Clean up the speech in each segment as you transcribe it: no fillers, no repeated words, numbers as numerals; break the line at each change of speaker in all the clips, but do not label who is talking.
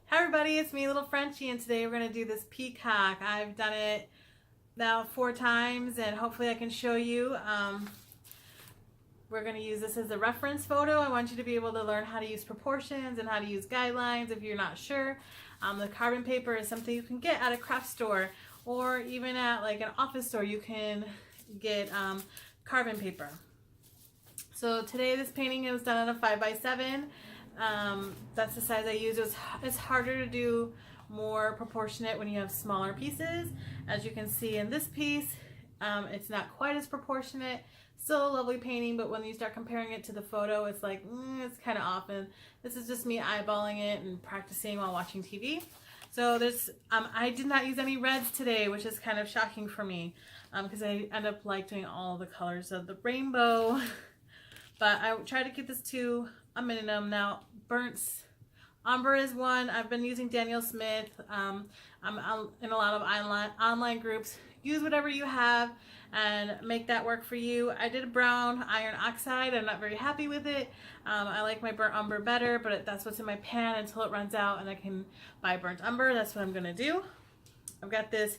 Hi everybody, it's me, Little Frenchie, and today we're going to do this peacock. I've done it now 4 times, and hopefully I can show you. We're going to use this as a reference photo. I want you to be able to learn how to use proportions and how to use guidelines if you're not sure. The carbon paper is something you can get at a craft store, or even at like an office store you can get carbon paper. So today this painting was done on a 5x7. That's the size I use. It's harder to do more proportionate when you have smaller pieces. As you can see in this piece, it's not quite as proportionate. Still a lovely painting, but when you start comparing it to the photo, it's like, it's kind of off. And this is just me eyeballing it and practicing while watching TV. So there's, I did not use any reds today, which is kind of shocking for me, because I end up like doing all the colors of the rainbow. But I tried to keep this to a minimum. Now, burnt umber is one. I've been using Daniel Smith. I'm in a lot of online groups. Use whatever you have and make that work for you. I did a brown iron oxide. I'm not very happy with it. I like my burnt umber better, but that's what's in my pan until it runs out and I can buy burnt umber. That's what I'm going to do. I've got this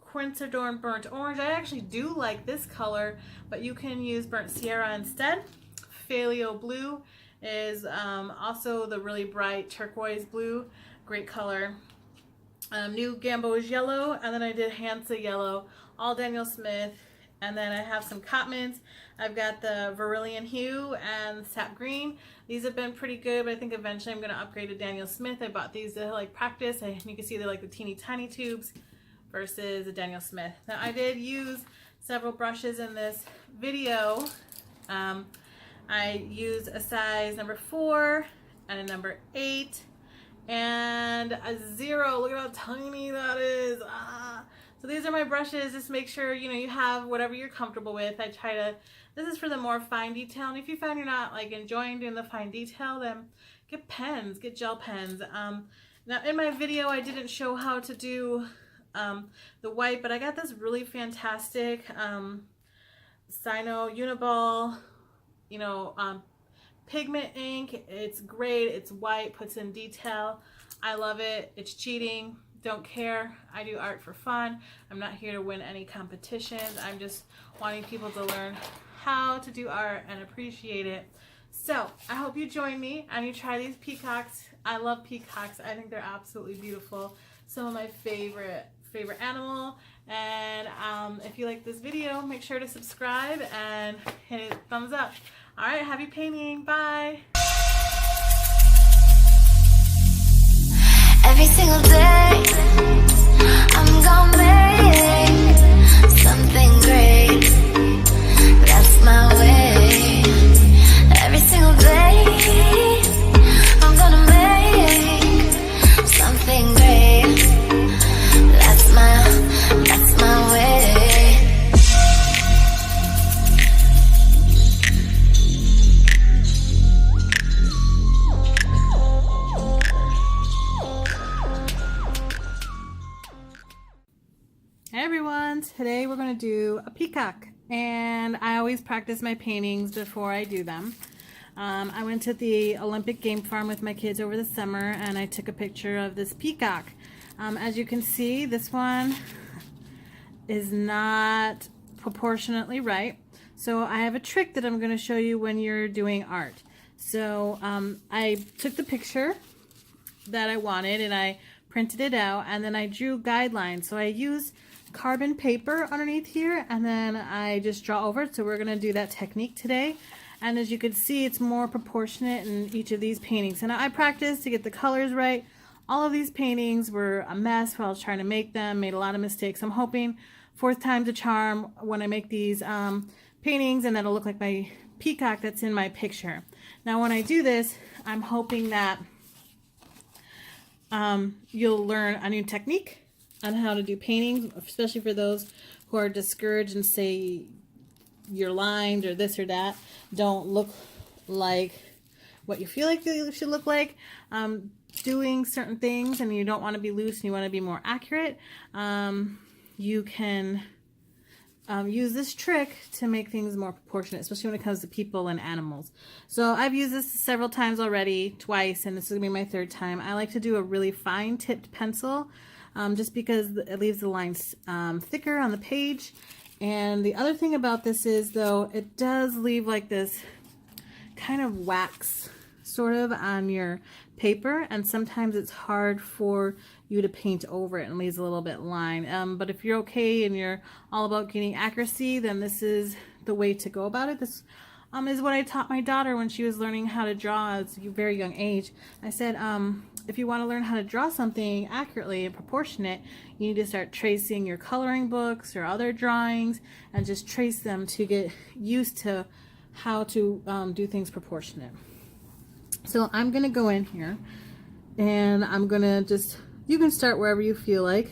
Quinacridone burnt orange. I actually do like this color, but you can use burnt Sierra instead. Phthalo blue is also the really bright turquoise blue, great color. New Gamboge yellow, and then I did Hansa Yellow, all Daniel Smith, and then I have some Cottmans. I've got the Vermilion hue and Sap Green. These have been pretty good, but I think eventually I'm going to upgrade to Daniel Smith. I bought these to like practice, and you can see they're like the teeny tiny tubes versus the Daniel Smith. Now I did use several brushes in this video. I used a size number 4 and a number 8 and a 0. Look at how tiny that is. So these are my brushes. Just make sure you have whatever you're comfortable with. I try to, this is for the more fine detail, and if you find you're not like enjoying doing the fine detail, then get pens, get gel pens. Now in my video I didn't show how to do the white, but I got this really fantastic uniball pigment ink. It's great, it's white, puts in detail. I love it. It's cheating, don't care. I do art for fun. I'm not here to win any competitions. I'm just wanting people to learn how to do art and appreciate it. So I hope you join me and you try these peacocks. I love peacocks. I think they're absolutely beautiful. Some of my favorite animal. And if you like this video, make sure to subscribe and hit a thumbs up. Alright, happy painting. Bye.
Every single day I'm gonna make something great. That's my way. Every single day I'm gonna make something great. That's my way.
Hey everyone, today we're going to do a peacock, and I always practice my paintings before I do them. I went to the Olympic game farm with my kids over the summer and I took a picture of this peacock. As you can see, this one is not proportionately right, so I have a trick that I'm going to show you when you're doing art. So I took the picture that I wanted and I printed it out, and then I drew guidelines. So I used carbon paper underneath here, and then I just draw over it. So we're going to do that technique today. And as you can see, it's more proportionate in each of these paintings. And I practiced to get the colors right. All of these paintings were a mess while I was trying to make them, made a lot of mistakes. I'm hoping 4th time's a charm when I make these paintings, and that'll look like my peacock that's in my picture. Now when I do this, I'm hoping that you'll learn a new technique on how to do paintings, especially for those who are discouraged and say your lines or this or that don't look like what you feel like they should look like. Doing certain things and you don't want to be loose and you want to be more accurate, you can use this trick to make things more proportionate, especially when it comes to people and animals. So I've used this several times already, twice, and this is going to be my third time. I like to do a really fine tipped pencil just because it leaves the lines thicker on the page. And the other thing about this is, though, it does leave like this kind of wax sort of on your paper, and sometimes it's hard for you to paint over it and leaves a little bit line. But if you're okay and you're all about getting accuracy, then this is the way to go about it. This is what I taught my daughter when she was learning how to draw at a very young age. I said, if you want to learn how to draw something accurately and proportionate, you need to start tracing your coloring books or other drawings and just trace them to get used to how to do things proportionate. So I'm going to go in here and I'm going to just, you can start wherever you feel like.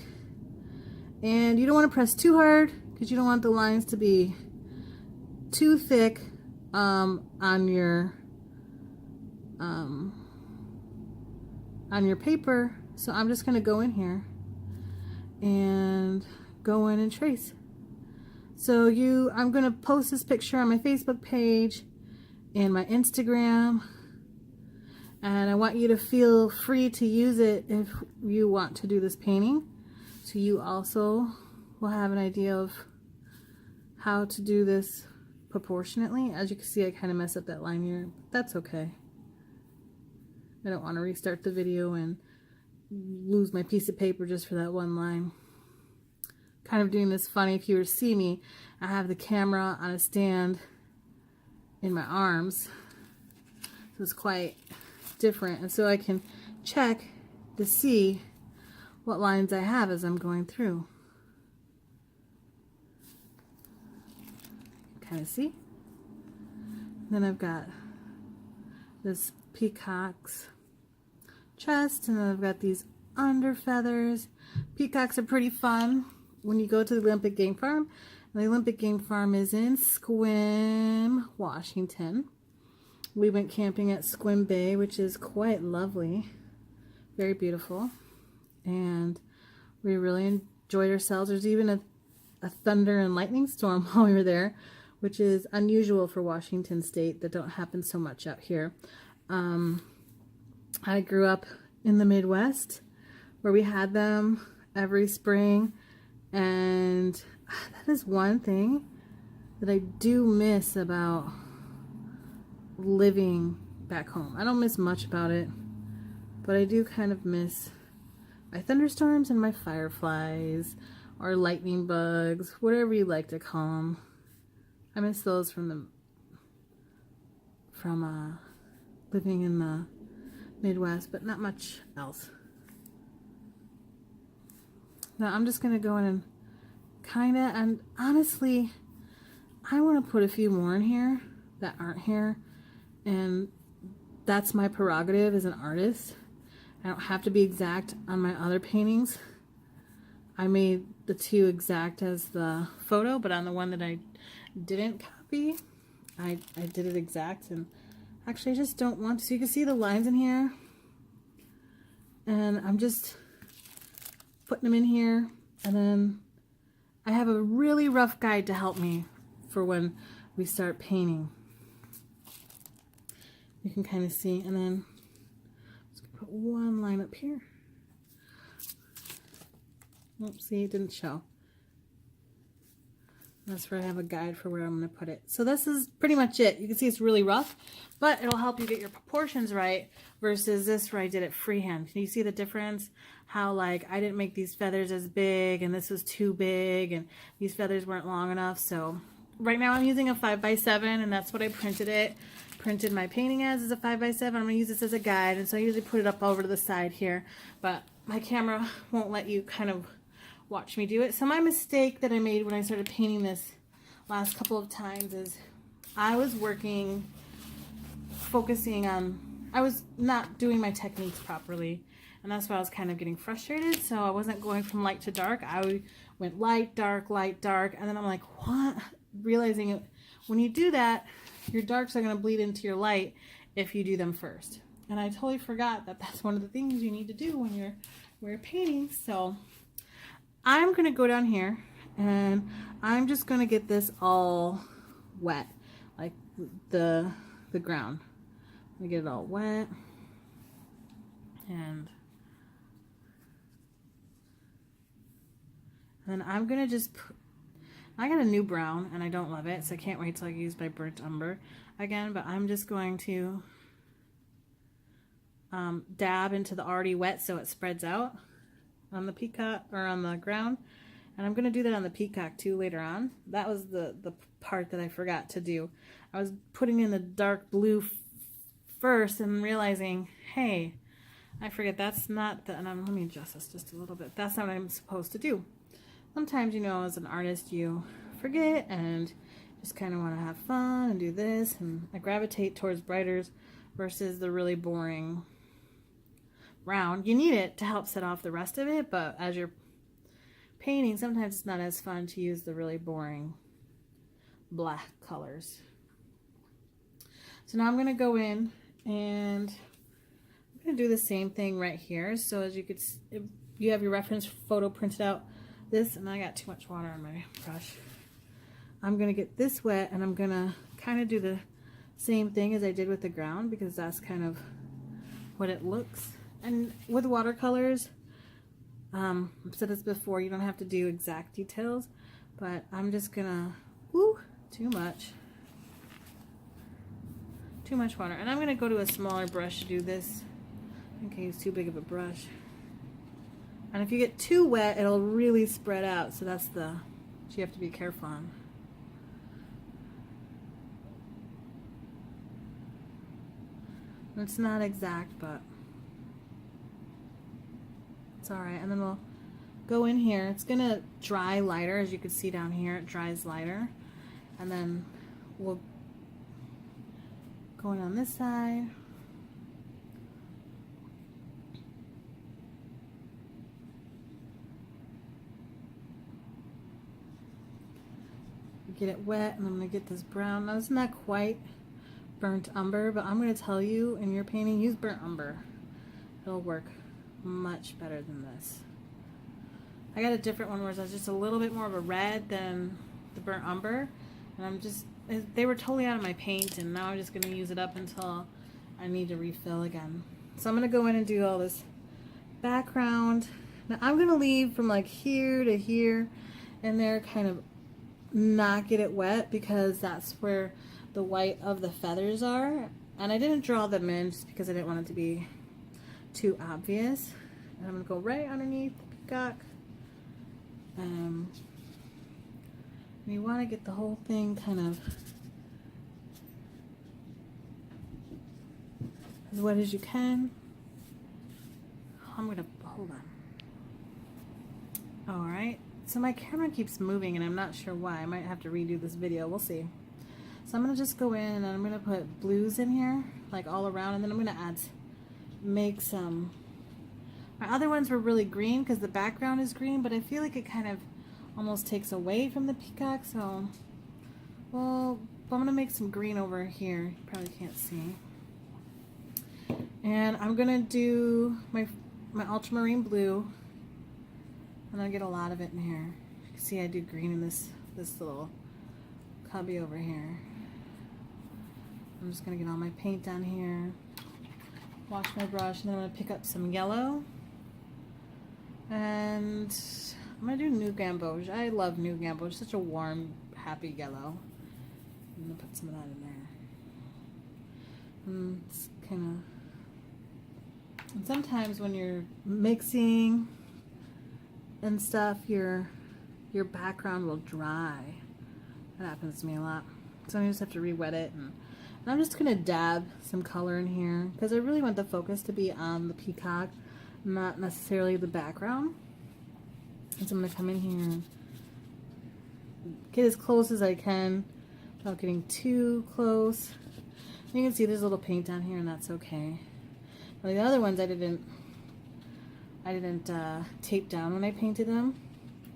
And you don't want to press too hard because you don't want the lines to be too thick on your paper. So I'm just going to go in here and go in and trace. So I'm going to post this picture on my Facebook page and my Instagram, and I want you to feel free to use it if you want to do this painting, so you also will have an idea of how to do this proportionately. As you can see, I kind of messed up that line here. That's okay. I don't want to restart the video and lose my piece of paper just for that one line. Kind of doing this funny. If you were to see me, I have the camera on a stand in my arms, so it's quite different, and so I can check to see what lines I have as I'm going through. Kind of see. Then I've got this peacock's chest, and then I've got these under feathers. Peacocks are pretty fun when you go to the Olympic Game Farm. And the Olympic Game Farm is in Sequim, Washington. We went camping at Sequim Bay, which is quite lovely, very beautiful, and we really enjoyed ourselves. There's even a thunder and lightning storm while we were there, which is unusual for Washington State. That don't happen so much out here. I grew up in the Midwest where we had them every spring, and that is one thing that I do miss about living back home. I don't miss much about it, but I do kind of miss my thunderstorms and my fireflies or lightning bugs, whatever you like to call them. I miss those from living in the Midwest, but not much else. Now I'm just gonna go in and and honestly, I want to put a few more in here that aren't here, and that's my prerogative as an artist. I don't have to be exact on my other paintings. I made the two exact as the photo, but on the one that I didn't copy, I did it exact, and actually I just don't want to. So you can see the lines in here, and I'm just putting them in here, and then I have a really rough guide to help me for when we start painting. You can kind of see, and then let's put one line up here. Oops, see, it didn't show. That's where I have a guide for where I'm going to put it. So this is pretty much it. You can see it's really rough, but it'll help you get your proportions right versus this where I did it freehand. Can you see the difference? How like I didn't make these feathers as big and this was too big and these feathers weren't long enough. So right now I'm using a 5x7 and that's what I printed my painting as is a 5x7. I'm going to use this as a guide, and so I usually put it up over to the side here, but my camera won't let you kind of watch me do it. So my mistake that I made when I started painting this last couple of times is I was focusing on, I was not doing my techniques properly, and that's why I was kind of getting frustrated. So I wasn't going from light to dark. I went light, dark, and then I'm like, what? Realizing it, when you do that, your darks are going to bleed into your light if you do them first. And I totally forgot that that's one of the things you need to do when you're painting. So I'm going to go down here And I'm just going to get this all wet, like the ground. I'm going to get it all wet. And then I'm going to just I got a new brown and I don't love it, so I can't wait till I use my burnt umber again, but I'm just going to dab into the already wet so it spreads out on the peacock or on the ground. And I'm going to do that on the peacock too later on. That was the part that I forgot to do. I was putting in the dark blue first and realizing, hey, I forget that's not the, and let me adjust this just a little bit. That's not what I'm supposed to do. Sometimes, you know, as an artist, you forget and just kind of want to have fun and do this. And I gravitate towards brighters versus the really boring brown. You need it to help set off the rest of it, but as you're painting, sometimes it's not as fun to use the really boring black colors. So now I'm going to go in and I'm going to do the same thing right here. So as you could see, if you have your reference photo printed out, this, and I got too much water on my brush. I'm going to get this wet and I'm going to kind of do the same thing as I did with the ground because that's kind of what it looks. And with watercolors, I've said this before, you don't have to do exact details, but I'm just gonna, too much water. And I'm gonna go to a smaller brush to do this. I think I use too big of a brush. And if you get too wet, it'll really spread out, so that's what you have to be careful on. It's not exact, but it's alright. And then we'll go in here. It's going to dry lighter. As you can see down here, it dries lighter. And then we'll go in on this side. Get it wet, and I'm going to get this brown. Now, it's not quite burnt umber, but I'm going to tell you, in your painting, use burnt umber. It'll work much better than this. I got a different one where it's just a little bit more of a red than the burnt umber, and they were totally out of my paint, and now I'm just going to use it up until I need to refill again. So I'm going to go in and do all this background. Now I'm going to leave from like here to here and there, kind of not get it wet because that's where the white of the feathers are, and I didn't draw them in just because I didn't want it to be too obvious. And I'm going to go right underneath the peacock. And you want to get the whole thing kind of as wet as you can. I'm going to hold on. Alright, so my camera keeps moving and I'm not sure why. I might have to redo this video. We'll see. So I'm going to just go in and I'm going to put blues in here, like all around, and then I'm going to make some. My other ones were really green because the background is green, but I feel like it kind of almost takes away from the peacock, so well, I'm going to make some green over here. You probably can't see. And I'm going to do my ultramarine blue, and I'll get a lot of it in here. You can see I do green in this little cubby over here. I'm just going to get all my paint down here, wash my brush, and then I'm going to pick up some yellow. And I'm going to do new Gamboge. I love new Gamboge. Such a warm, happy yellow. I'm going to put some of that in there. And it's kind of... And sometimes when you're mixing and stuff, your background will dry. That happens to me a lot. So I just have to re-wet it. And I'm just going to dab some color in here because I really want the focus to be on the peacock, not necessarily the background. And so I'm going to come in here and get as close as I can without getting too close. You can see there's a little paint down here, and that's okay. Now, the other ones I didn't tape down when I painted them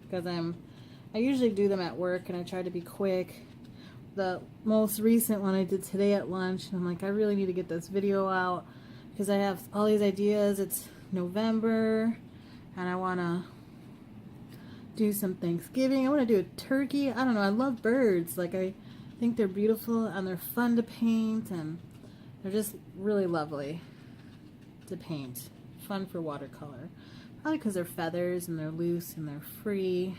because I usually do them at work and I try to be quick. The most recent one I did today at lunch, and I'm like, I really need to get this video out because I have all these ideas. It's November and I want to do some Thanksgiving. I want to do a turkey. I don't know. I love birds. Like, I think they're beautiful and they're fun to paint and they're just really lovely to paint. Fun for watercolor. Probably because they're feathers and they're loose and they're free.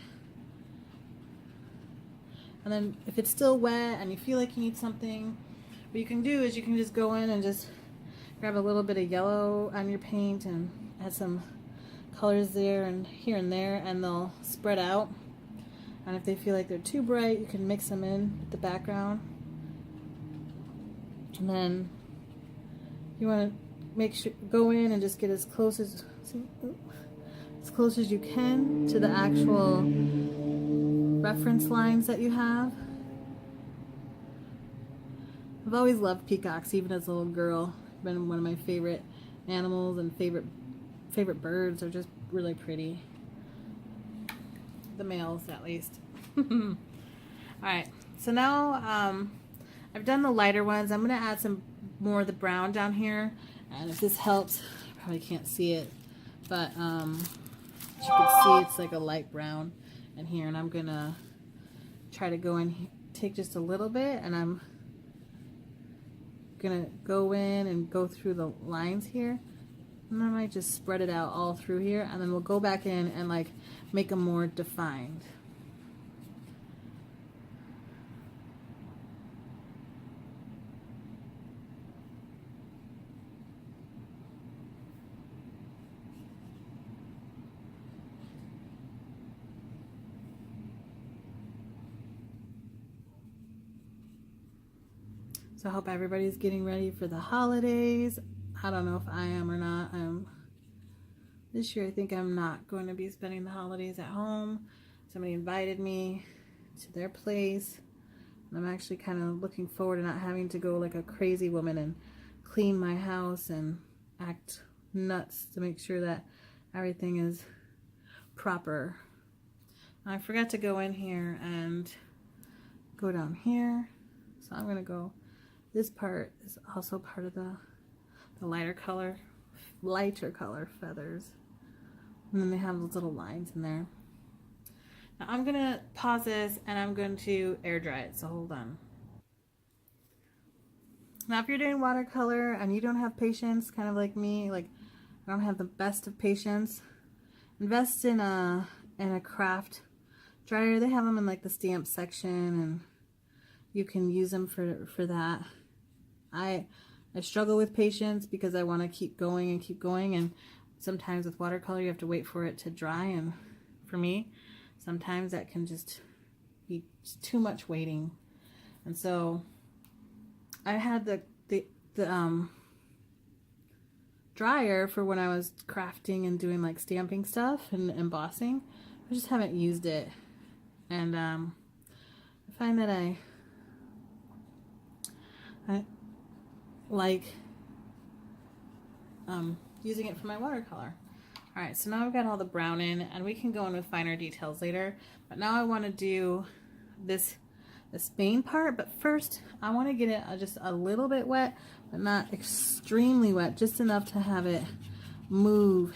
And then if it's still wet and you feel like you need something, what you can do is you can just go in and just grab a little bit of yellow on your paint and add some colors there and here and there, and they'll spread out. And if they feel like they're too bright, you can mix them in with the background. And then you want to make sure, go in and just get as close as you can to the actual reference lines that you have. I've always loved peacocks, even as a little girl. Been one of my favorite animals and favorite birds. Are just really pretty. The males, at least. Alright, so now I've done the lighter ones. I'm going to add some more of the brown down here. And if this helps, you probably can't see it, but as you can see, it's like a light brown in here. And I'm going to try to go in, take just a little bit, and I'm going to go in and go through the lines here. And I might just spread it out all through here, and then we'll go back in and like make them more defined. So I hope everybody's getting ready for the holidays. I don't know if I am or not. This year I think I'm not going to be spending the holidays at home. Somebody invited me to their place, and I'm actually kind of looking forward to not having to go like a crazy woman and clean my house and act nuts to make sure that everything is proper. I forgot to go in here and go down here, so I'm gonna go. This part is also part of the lighter color feathers. And then they have those little lines in there. Now I'm gonna pause this and I'm going to air dry it, so hold on. Now if you're doing watercolor and you don't have patience, kind of like me, like I don't have the best of patience, invest in a craft dryer. They have them in like the stamp section, and you can use them for that. I struggle with patience because I want to keep going, and sometimes with watercolor you have to wait for it to dry, and for me sometimes that can just be too much waiting. And so I had the dryer for when I was crafting and doing like stamping stuff and embossing. I just haven't used it, and I find that I like using it for my watercolor. Alright, so now I've got all the brown in, and we can go in with finer details later, but now I want to do this main part. But first I want to get it just a little bit wet, but not extremely wet, just enough to have it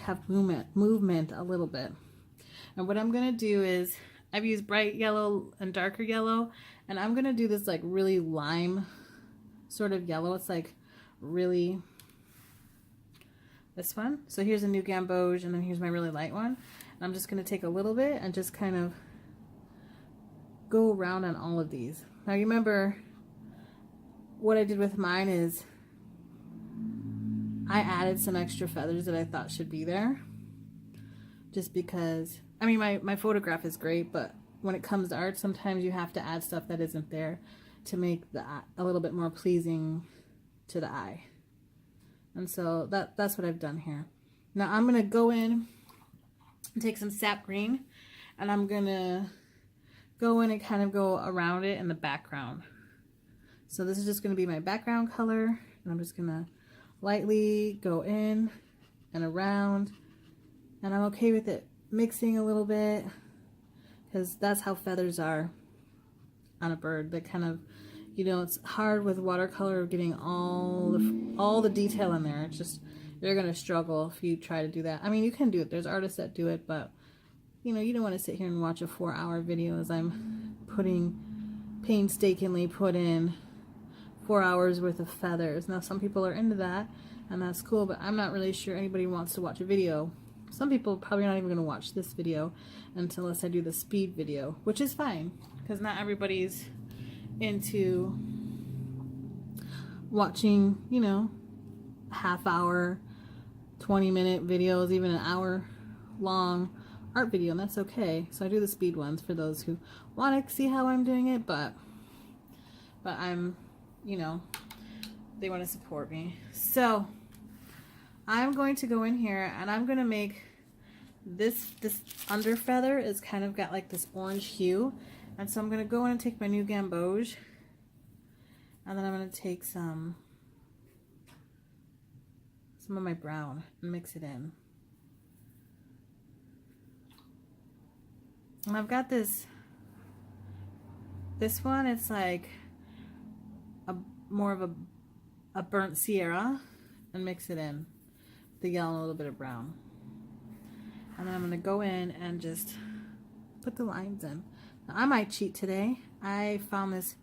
have movement a little bit. And what I'm going to do is, I've used bright yellow and darker yellow, and I'm going to do this like really lime sort of yellow. It's like really this one. So here's a new Gamboge, and then here's my really light one. And I'm just going to take a little bit and just kind of go around on all of these. Now you remember what I did with mine is I added some extra feathers that I thought should be there, just because, I mean, my photograph is great, but when it comes to art, sometimes you have to add stuff that isn't there to make a little bit more pleasing to the eye. And so that's what I've done here. Now I'm going to go in and take some Sap Green, and I'm going to go in and kind of go around it in the background. So this is just going to be my background color, and I'm just going to lightly go in and around, and I'm okay with it mixing a little bit, because that's how feathers are on a bird. They kind of, you know, it's hard with watercolor getting all the detail in there. It's just, you're gonna struggle if you try to do that. I mean, you can do it. There's artists that do it, but you know, you don't want to sit here and watch a 4-hour video as I'm painstakingly put in 4 hours worth of feathers. Now some people are into that and that's cool, but I'm not really sure anybody wants to watch a video. Some people probably not even going to watch this video unless I do the speed video, which is fine because not everybody's into watching, you know, half-hour, 20-minute videos, even an hour long art video, and that's okay. So I do the speed ones for those who want to see how I'm doing it, but I'm, you know, they want to support me. So I'm going to go in here and I'm going to make this under feather is kind of got like this orange hue, and so I'm going to go in and take my new Gamboge, and then I'm going to take some of my brown and mix it in. And I've got this one, it's like more of a burnt Sierra, and mix it in the yellow and a little bit of brown. And then I'm going to go in and just put the lines in. Now, I might cheat today. I found this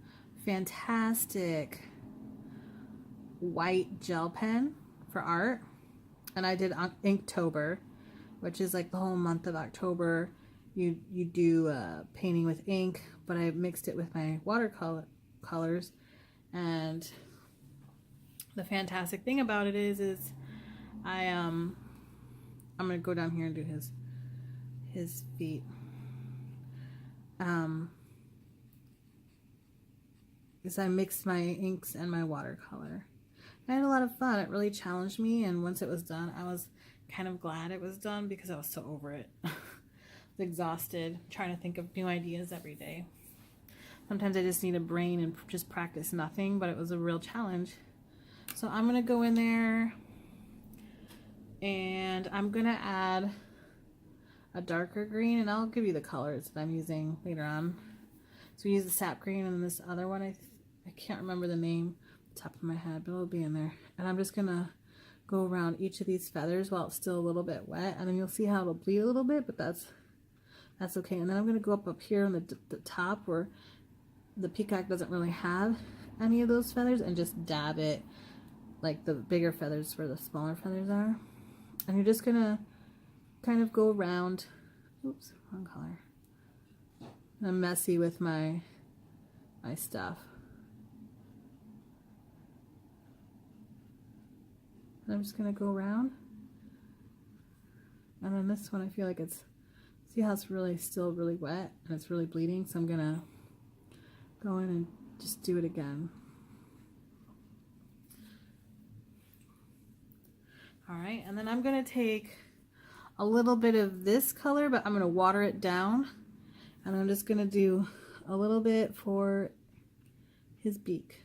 fantastic white gel pen for art, and I did Inktober, which is like the whole month of October. You do painting with ink, but I mixed it with my watercolors, and the fantastic thing about it is I'm gonna go down here and do his feet. Is I mixed my inks and my watercolor. I had a lot of fun. It really challenged me, and once it was done, I was kind of glad it was done because I was so over it. I was exhausted trying to think of new ideas every day. Sometimes I just need a brain and just practice nothing, but it was a real challenge. So I'm going to go in there and I'm going to add a darker green, and I'll give you the colors that I'm using later on. So we use the Sap Green and this other one, I can't remember the name off the top of my head, but it'll be in there. And I'm just going to go around each of these feathers while it's still a little bit wet, and then you'll see how it'll bleed a little bit, but that's okay. And then I'm going to go up here on the top where the Peacock doesn't really have any of those feathers, and just dab it like the bigger feathers where the smaller feathers are. And you're just gonna kind of go around. Oops, wrong color. I'm messy with my stuff. And I'm just gonna go around. And then this one, I feel like see how it's really still really wet and it's really bleeding, so I'm gonna go in and just do it again. Alright, and then I'm going to take a little bit of this color, but I'm going to water it down. And I'm just going to do a little bit for his beak.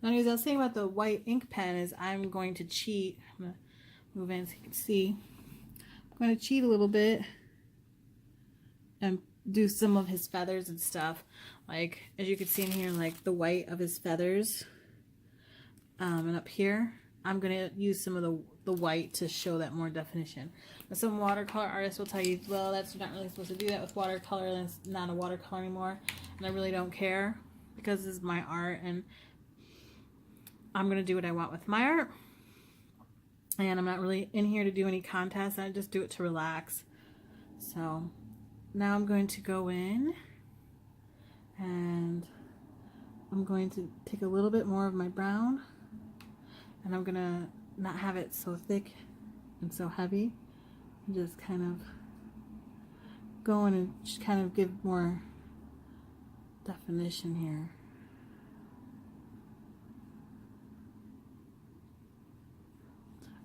Now, as I was saying about the white ink pen, is I'm going to cheat. I'm going to move in so you can see. I'm going to cheat a little bit and do some of his feathers and stuff. Like, as you can see in here, like the white of his feathers. And up here, I'm going to use some of the white to show that more definition. Now, some watercolor artists will tell you, well, that's not really supposed to do that with watercolor, and it's not a watercolor anymore. And I really don't care because this is my art, and I'm going to do what I want with my art. And I'm not really in here to do any contests. I just do it to relax. So now I'm going to go in and I'm going to take a little bit more of my brown. And I'm gonna not have it so thick and so heavy, and just kind of go in and just kind of give more definition here.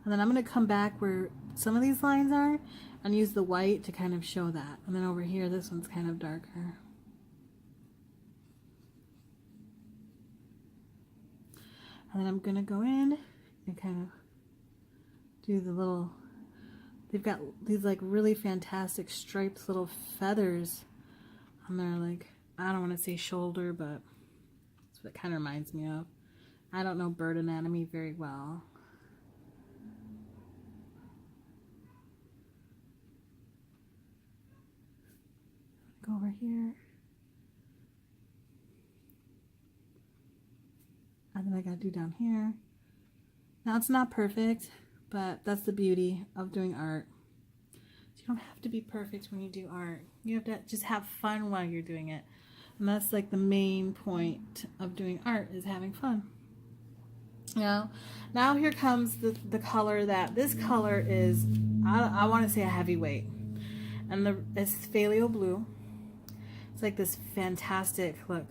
And then I'm gonna come back where some of these lines are and use the white to kind of show that. And then over here, this one's kind of darker. And then I'm gonna go in and kind of do the little, they've got these like really fantastic striped little feathers on their, like, I don't want to say shoulder, but that's what it kind of reminds me of. I don't know bird anatomy very well. Go over here. And then I gotta do down here. Now it's not perfect, but that's the beauty of doing art. You don't have to be perfect when you do art. You have to just have fun while you're doing it. And that's like the main point of doing art, is having fun. Now here comes the color that, this color is, I want to say a heavyweight. And it's Phthalo blue. It's like this fantastic look,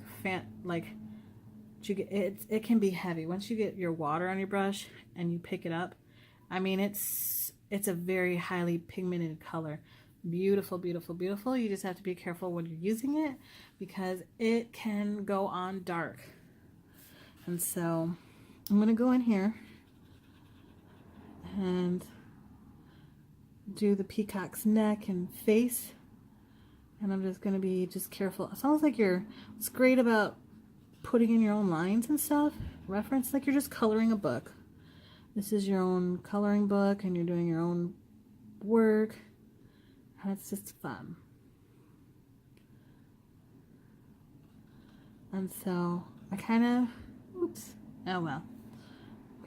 it can be heavy. Once you get your water on your brush and you pick it up, I mean, it's a very highly pigmented color. Beautiful, beautiful, beautiful. You just have to be careful when you're using it because it can go on dark. And so I'm going to go in here and do the peacock's neck and face. And I'm just going to be just careful. It sounds like what's great about putting in your own lines and stuff, reference, like you're just coloring a book. This is your own coloring book and you're doing your own work. And it's just fun. And so I kind of, oops, oh well,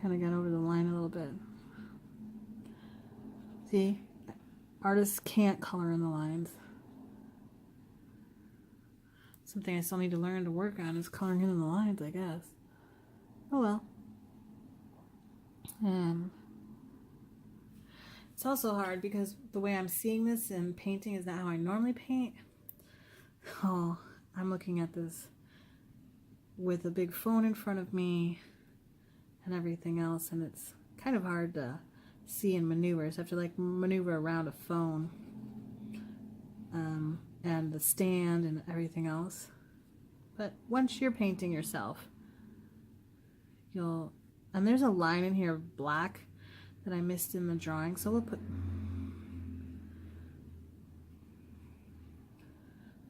kind of got over the line a little bit. See, artists can't color in the lines. Something I still need to learn to work on is coloring in the lines, I guess. Oh well. It's also hard because the way I'm seeing this in painting is not how I normally paint. Oh, I'm looking at this with a big phone in front of me and everything else, and it's kind of hard to see and maneuver. So I have to like maneuver around a phone and the stand and everything else. But once you're painting yourself, and there's a line in here of black that I missed in the drawing, so we'll put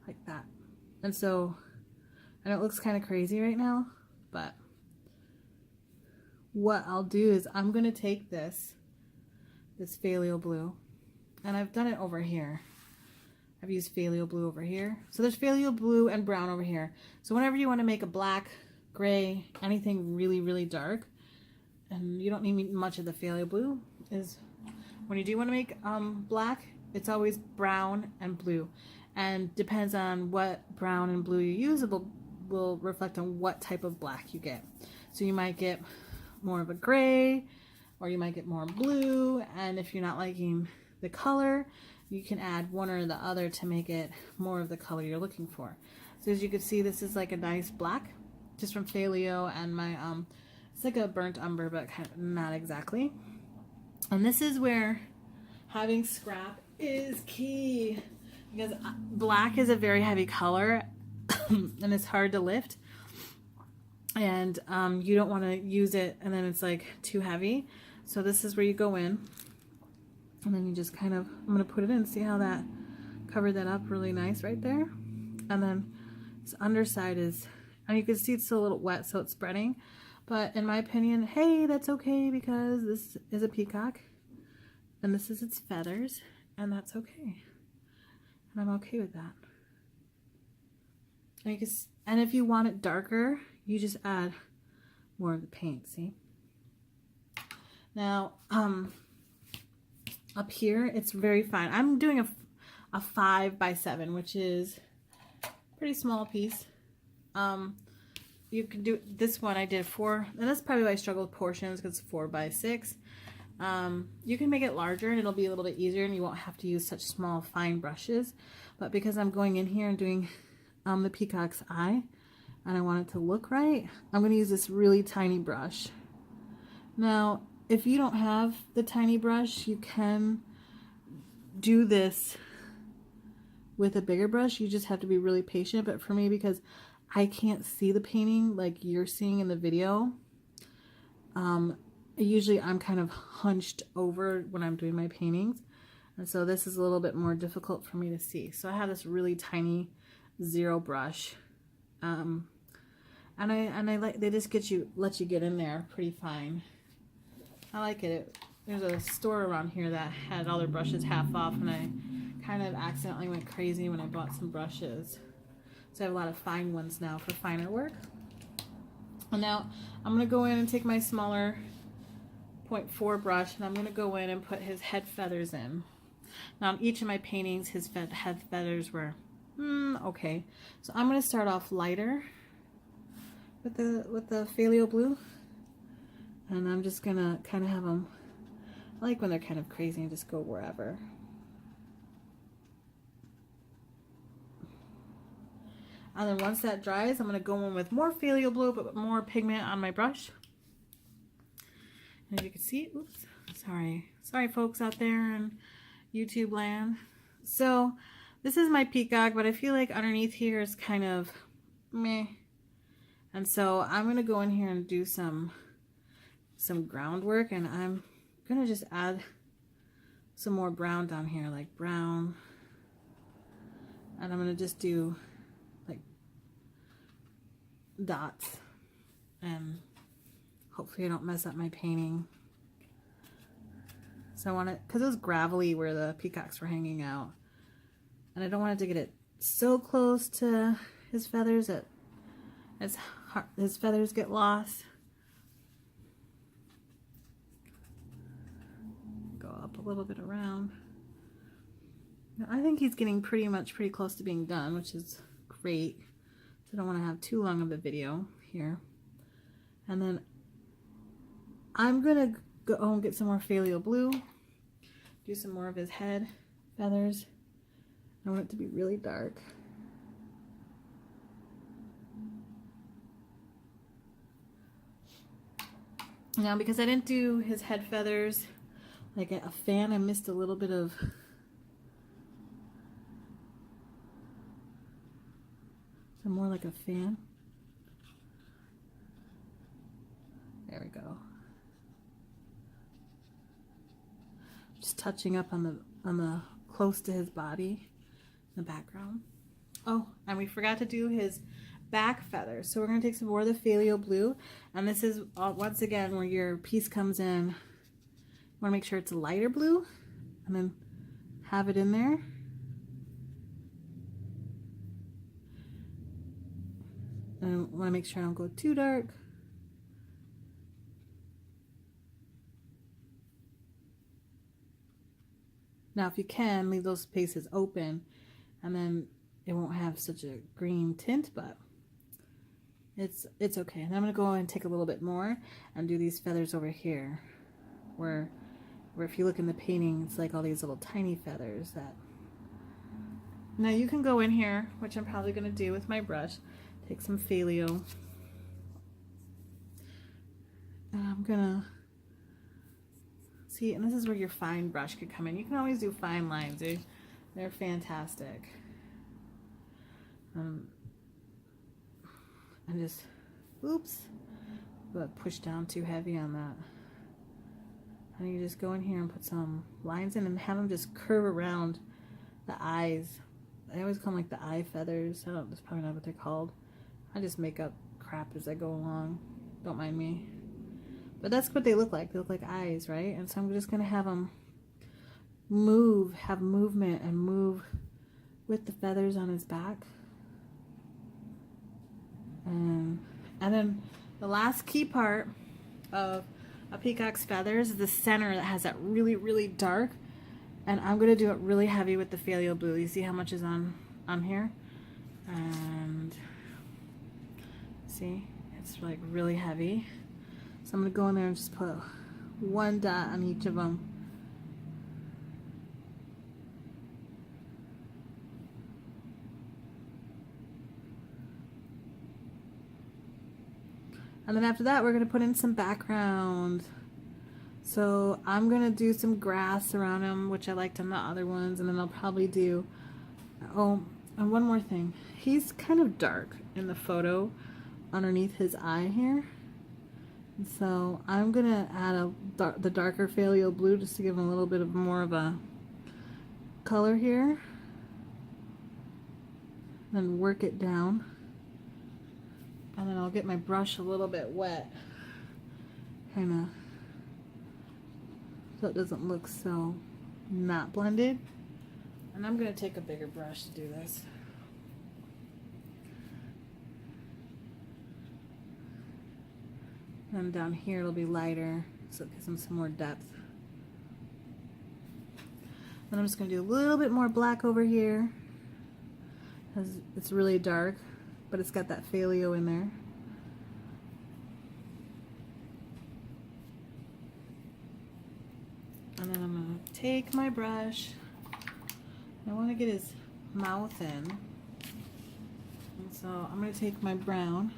like that. And so I know it looks kind of crazy right now, but what I'll do is I'm going to take this Phthalo blue, and I've done it over here. I've used Phthalo blue over here. So there's Phthalo blue and brown over here. So whenever you want to make a black, gray, anything really, really dark, and you don't need much of the Phthalo blue, is when you do want to make black, it's always brown and blue. And depends on what brown and blue you use, it will reflect on what type of black you get. So you might get more of a gray, or you might get more blue, and if you're not liking the color, you can add one or the other to make it more of the color you're looking for. So as you can see, this is like a nice black, just from Phthalo, and my it's like a burnt umber, but kind of not exactly. And this is where having scrap is key, because black is a very heavy color and it's hard to lift, and you don't want to use it and then it's like too heavy. So this is where you go in, and then you just kind of, I'm going to put it in, see how that covered that up really nice right there. And then this underside is, and you can see it's still a little wet, so it's spreading. But in my opinion, hey, that's okay, because this is a peacock and this is its feathers, and that's okay. And I'm okay with that. And, and if you want it darker, you just add more of the paint, see? Now, up here, it's very fine. I'm doing a 5x7, which is a pretty small piece. You can do this one. I did 4, and that's probably why I struggle with portions, because it's 4x6. You can make it larger and it'll be a little bit easier, and you won't have to use such small fine brushes. But because I'm going in here and doing the peacock's eye, and I want it to look right, I'm going to use this really tiny brush. Now, if you don't have the tiny brush, you can do this with a bigger brush. You just have to be really patient. But for me, because I can't see the painting like you're seeing in the video, usually I'm kind of hunched over when I'm doing my paintings, and so this is a little bit more difficult for me to see. So I have this really tiny 0 brush, and I like, they just let you get in there pretty fine. I like it. There's a store around here that had all their brushes half off, and I kind of accidentally went crazy when I bought some brushes. So I have a lot of fine ones now for finer work. And now I'm going to go in and take my smaller 0.4 brush, and I'm going to go in and put his head feathers in. Now on each of my paintings, his head feathers were okay. So I'm going to start off lighter with the phthalo blue, and I'm just going to kind of have them, I like when they're kind of crazy and just go wherever. And then once that dries, I'm going to go in with more phthalo blue, but more pigment on my brush. And as you can see, oops, sorry folks out there in YouTube land. So this is my Peacock, but I feel like underneath here is kind of meh. And so I'm going to go in here and do some groundwork, and I'm going to just add some more brown down here, like brown. And I'm going to just do like dots, and hopefully I don't mess up my painting. So I want it, because it was gravelly where the peacocks were hanging out, and I don't want it to get it so close to his feathers that his feathers get lost. Go up a little bit around. Now, I think he's getting pretty close to being done, which is great. So I don't want to have too long of a video here. And then I'm gonna go and get some more phthalo blue, do some more of his head feathers. I want it to be really dark. Now, because I didn't do his head feathers like a fan, I missed a little bit of more like a fan. There we go. Just touching up on the close to his body in the background. Oh, and we forgot to do his back feathers. So we're going to take some more of the phthalo blue, and this is once again where your piece comes in. You want to make sure it's a lighter blue, and then have it in there. And I want to make sure I don't go too dark. Now, if you can, leave those spaces open, and then it won't have such a green tint, but it's okay. And I'm going to go and take a little bit more and do these feathers over here, where if you look in the painting, it's like all these little tiny feathers that... Now you can go in here, which I'm probably going to do with my brush, take some phthalo, and I'm going to... See, and this is where your fine brush could come in. You can always do fine lines. They're fantastic. And just, oops, but push down too heavy on that. And you just go in here and put some lines in and have them just curve around the eyes. I always call them like the eye feathers. That's probably not what they're called. I just make up crap as I go along. Don't mind me. But that's what they look like. They look like eyes, right? And so I'm just going to have them move, have movement, and move with the feathers on his back. And then the last key part of a peacock's feathers is the center that has that really, really dark. And I'm going to do it really heavy with the phthalo blue. You see how much is on here? And see, it's like really heavy. So I'm going to go in there and just put one dot on each of them. And then after that, we're going to put in some background. So I'm going to do some grass around him, which I liked on the other ones. And then I'll probably do, oh, and one more thing. He's kind of dark in the photo underneath his eye here. So I'm going to add the darker phthalo blue just to give him a little bit of more of a color here. Then work it down. And then I'll get my brush a little bit wet. Kind of. So it doesn't look so not blended. And I'm going to take a bigger brush to do this. And down here it'll be lighter, so it gives them some more depth. Then I'm just going to do a little bit more black over here, because it's really dark, but it's got that phthalo in there. And then I'm going to take my brush. I want to get his mouth in. And so I'm going to take my brown.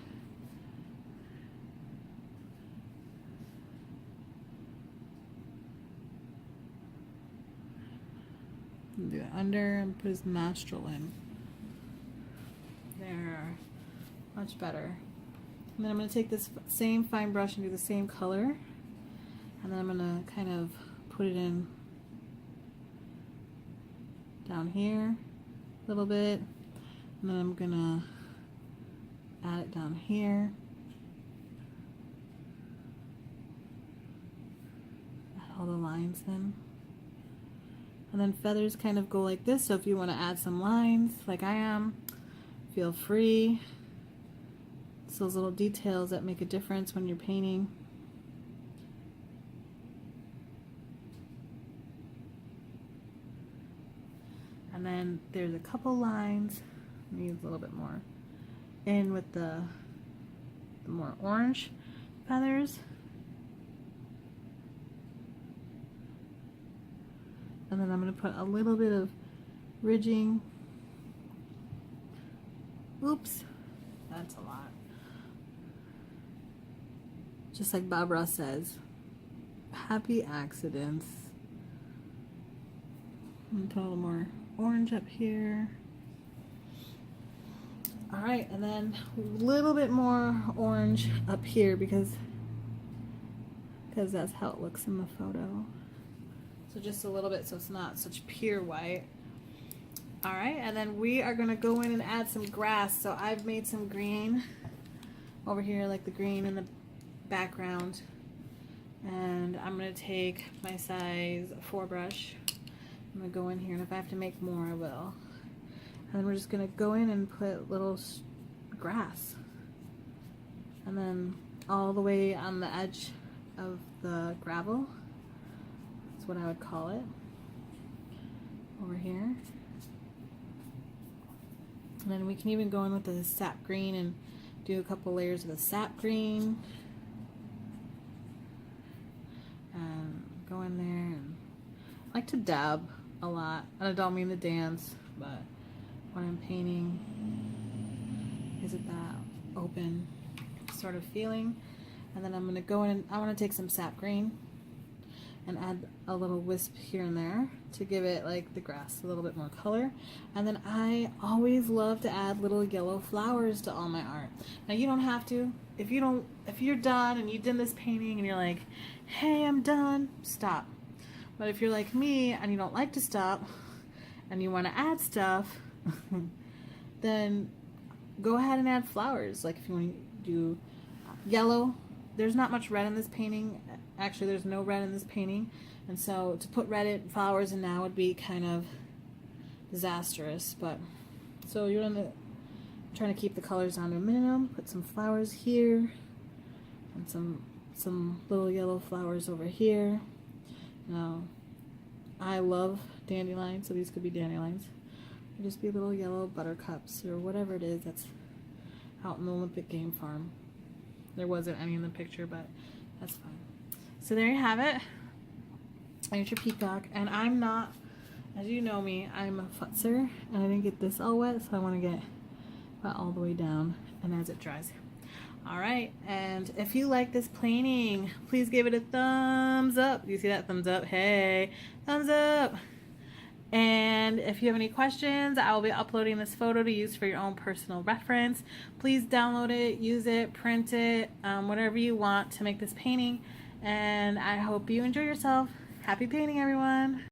And do it under and put his nostril in. There. Much better. And then I'm going to take this same fine brush and do the same color. And then I'm going to kind of put it in down here a little bit, and then I'm gonna add it down here, add all the lines in, and then feathers kind of go like this, so if you want to add some lines like I am, feel free. It's those little details that make a difference when you're painting. And then there's a couple lines, maybe a little bit more in with the more orange feathers. And then I'm going to put a little bit of ridging. Oops, that's a lot. Just like Bob Ross says, happy accidents. And put a little more orange up here. All right, and then a little bit more orange up here because that's how it looks in the photo. So just a little bit, so it's not such pure white. All right, and then we are gonna go in and add some grass. So I've made some green over here, like the green in the background. And I'm gonna take my size 4 brush. I'm going to go in here, and if I have to make more, I will. And then we're just going to go in and put little grass. And then all the way on the edge of the gravel. That's what I would call it. Over here. And then we can even go in with the Sap Green and do a couple layers of the Sap Green. And go in there, and I like to dab a lot, and I don't mean to dance, but when I'm painting, is it that open sort of feeling? And then I'm going to go in, I want to take some Sap Green and add a little wisp here and there to give it, like the grass, a little bit more color. And then I always love to add little yellow flowers to all my art. Now you don't have to. If you're done and you've done this painting and you're like, hey, I'm done, stop. But if you're like me and you don't like to stop and you want to add stuff, then go ahead and add flowers. Like if you want to do yellow, there's not much red in this painting. Actually, there's no red in this painting. And so to put red in flowers in now would be kind of disastrous. But so you're trying to keep the colors down to a minimum. Put some flowers here and some little yellow flowers over here. Now, I love dandelions, so these could be dandelions. Or just be little yellow buttercups or whatever it is that's out in the Olympic game farm. There wasn't any in the picture, but that's fine. So there you have it. There's your peacock. And I'm not, as you know me, I'm a futzer, and I didn't get this all wet, so I want to get wet all the way down and as it dries. All right, and if you like this painting, please give it a thumbs up. You see that thumbs up? Hey, thumbs up. And if you have any questions, I will be uploading this photo to use for your own personal reference. Please download it, use it, print it, whatever you want to make this painting. And I hope you enjoy yourself. Happy painting, everyone.